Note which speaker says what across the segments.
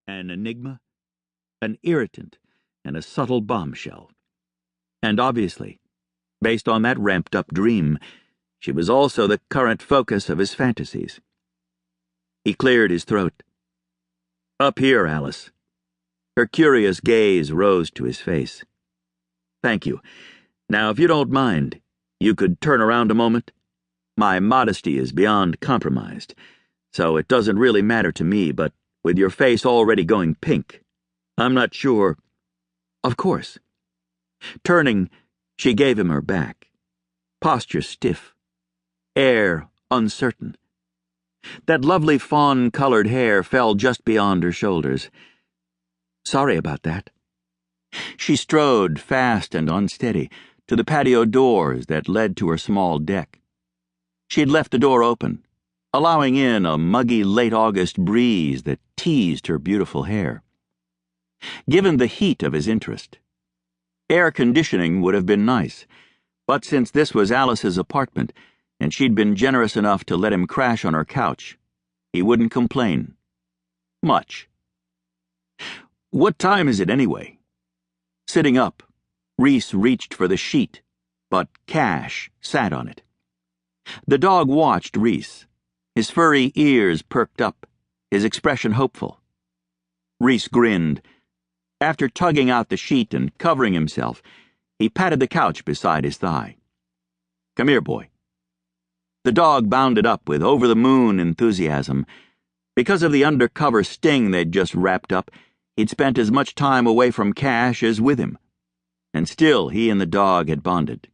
Speaker 1: An enigma, an irritant, and a subtle bombshell. And obviously, based on that ramped-up dream, she was also the current focus of his fantasies. He cleared his throat. "Up here, Alice." Her curious gaze rose to his face. "Thank you. Now, if you don't mind, you could turn around a moment? My modesty is beyond compromised, so it doesn't really matter to me, but with your face already going pink, I'm not sure." "Of course." Turning, she gave him her back. Posture stiff. Air uncertain. That lovely fawn-colored hair fell just beyond her shoulders. "Sorry about that." She strode, fast and unsteady, to the patio doors that led to her small deck. She'd left the door open, allowing in a muggy late-August breeze that teased her beautiful hair. Given the heat of his interest, air conditioning would have been nice, but since this was Alice's apartment, and she'd been generous enough to let him crash on her couch, he wouldn't complain. Much. "What time is it anyway?" Sitting up, Reese reached for the sheet, but Cash sat on it. The dog watched Reese, his furry ears perked up, his expression hopeful. Reese grinned. After tugging out the sheet and covering himself, he patted the couch beside his thigh. "Come here, boy." The dog bounded up with over-the-moon enthusiasm. Because of the undercover sting they'd just wrapped up, he'd spent as much time away from Cash as with him, and still he and the dog had bonded.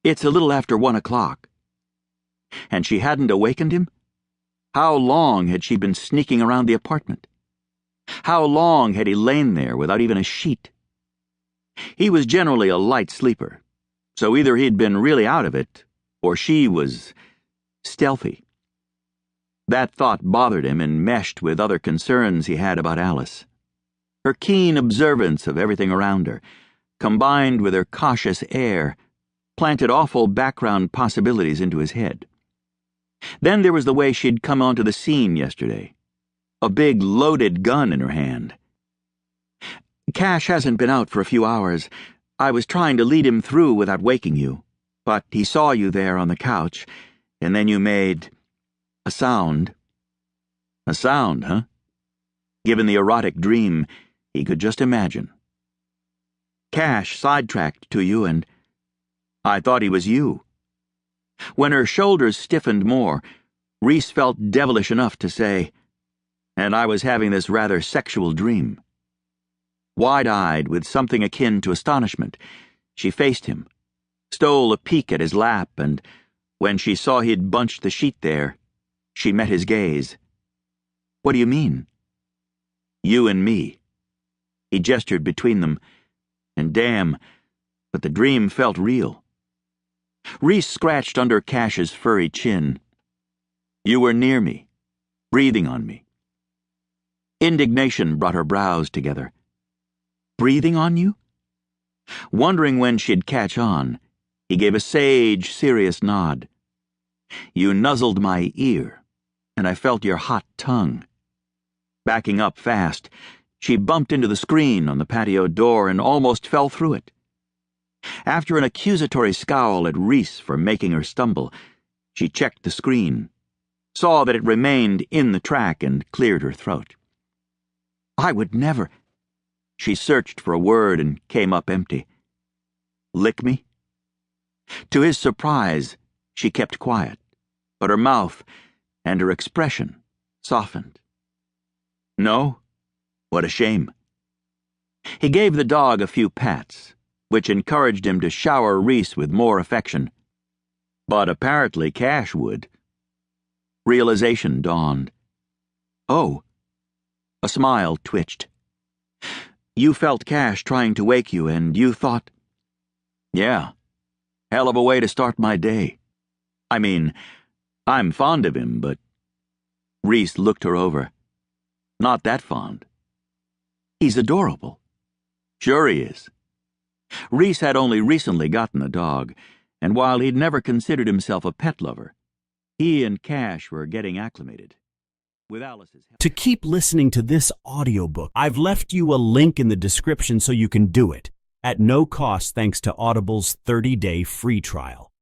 Speaker 1: "It's a little after 1 o'clock." And she hadn't awakened him? How long had she been sneaking around the apartment? How long had he lain there without even a sheet? He was generally a light sleeper, so either he'd been really out of it, or she was stealthy. That thought bothered him and meshed with other concerns he had about Alice. Her keen observance of everything around her, combined with her cautious air, planted awful background possibilities into his head. Then there was the way she'd come onto the scene yesterday, a big loaded gun in her hand. "Cash hasn't been out for a few hours. I was trying to lead him through without waking you, but he saw you there on the couch, and then you made a sound." A sound, huh? Given the erotic dream, he could just imagine. "Cash sidetracked to you, and I thought he was you." When her shoulders stiffened more, Reese felt devilish enough to say, "And I was having this rather sexual dream." Wide-eyed, with something akin to astonishment, she faced him, stole a peek at his lap, and when she saw he'd bunched the sheet there, she met his gaze. "What do you mean?" "You and me." He gestured between them, and damn, but the dream felt real. Reese scratched under Cash's furry chin. "You were near me, breathing on me." Indignation brought her brows together. "Breathing on you?" Wondering when she'd catch on, he gave a sage, serious nod. "You nuzzled my ear, and I felt your hot tongue." Backing up fast, she bumped into the screen on the patio door and almost fell through it. After an accusatory scowl at Reese for making her stumble, she checked the screen, saw that it remained in the track, and cleared her throat. "I would never—" She searched for a word and came up empty. "Lick me?" To his surprise, she kept quiet, but her mouth and her expression softened. "No? What a shame." He gave the dog a few pats, which encouraged him to shower Reese with more affection. But apparently Cash would. Realization dawned. "Oh." A smile twitched. "You felt Cash trying to wake you, and you thought—" "Yeah. Hell of a way to start my day. I mean, I'm fond of him, but—" Reese looked her over. "Not that fond." "He's adorable." "Sure he is." Reese had only recently gotten a dog, and while he'd never considered himself a pet lover, he and Cash were getting acclimated. With Alice's help.
Speaker 2: To keep listening to this audiobook, I've left you a link in the description so you can do it, at no cost thanks to Audible's 30-day free trial.